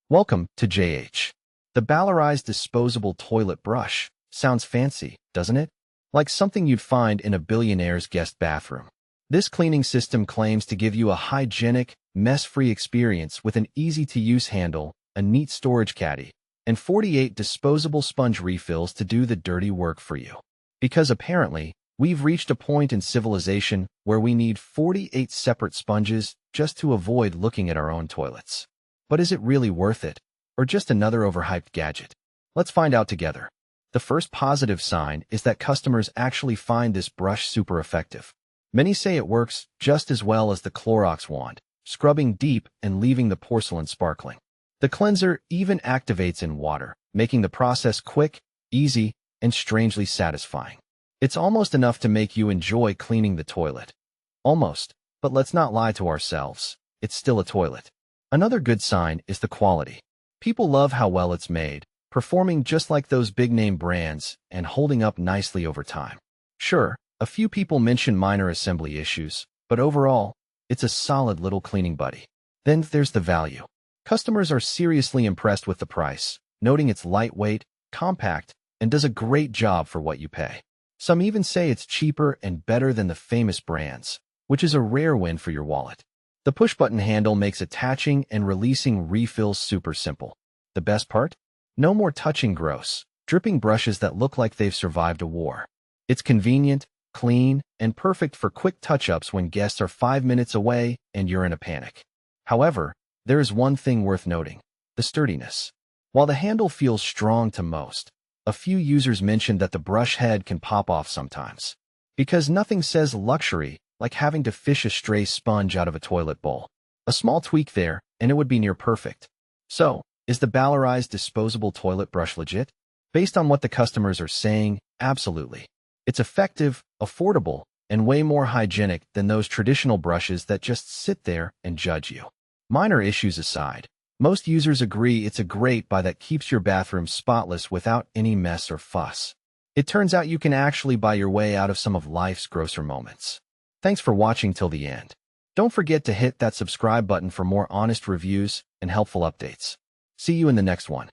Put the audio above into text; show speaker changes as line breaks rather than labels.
Welcome to JH. The Baloriz disposable toilet brush. Sounds fancy, doesn't it? Like something you'd find in a billionaire's guest bathroom. This cleaning system claims to give you a hygienic, mess-free experience with an easy-to-use handle, a neat storage caddy, and 48 disposable sponge refills to do the dirty work for you. Because apparently, we've reached a point in civilization where we need 48 separate sponges just to avoid looking at our own toilets. But is it really worth it? Or just another overhyped gadget? Let's find out together. The first positive sign is that customers actually find this brush super effective. Many say it works just as well as the Clorox wand, scrubbing deep and leaving the porcelain sparkling. The cleanser even activates in water, making the process quick, easy, and strangely satisfying. It's almost enough to make you enjoy cleaning the toilet. Almost, but let's not lie to ourselves. It's still a toilet. Another good sign is the quality. People love how well it's made, performing just like those big-name brands and holding up nicely over time. Sure, a few people mention minor assembly issues, but overall, it's a solid little cleaning buddy. Then there's the value. Customers are seriously impressed with the price, noting it's lightweight, compact, and does a great job for what you pay. Some even say it's cheaper and better than the famous brands, which is a rare win for your wallet. The push-button handle makes attaching and releasing refills super simple. The best part? No more touching gross, dripping brushes that look like they've survived a war. It's convenient, clean, and perfect for quick touch-ups when guests are 5 minutes away and you're in a panic. However, there is one thing worth noting: the sturdiness. While the handle feels strong to most, a few users mentioned that the brush head can pop off sometimes. Because nothing says luxury like having to fish a stray sponge out of a toilet bowl. A small tweak there, and it would be near perfect. So, is the Baloriz disposable toilet brush legit? Based on what the customers are saying, absolutely. It's effective, affordable, and way more hygienic than those traditional brushes that just sit there and judge you. Minor issues aside, most users agree it's a great buy that keeps your bathroom spotless without any mess or fuss. It turns out you can actually buy your way out of some of life's grosser moments. Thanks for watching till the end. Don't forget to hit that subscribe button for more honest reviews and helpful updates. See you in the next one.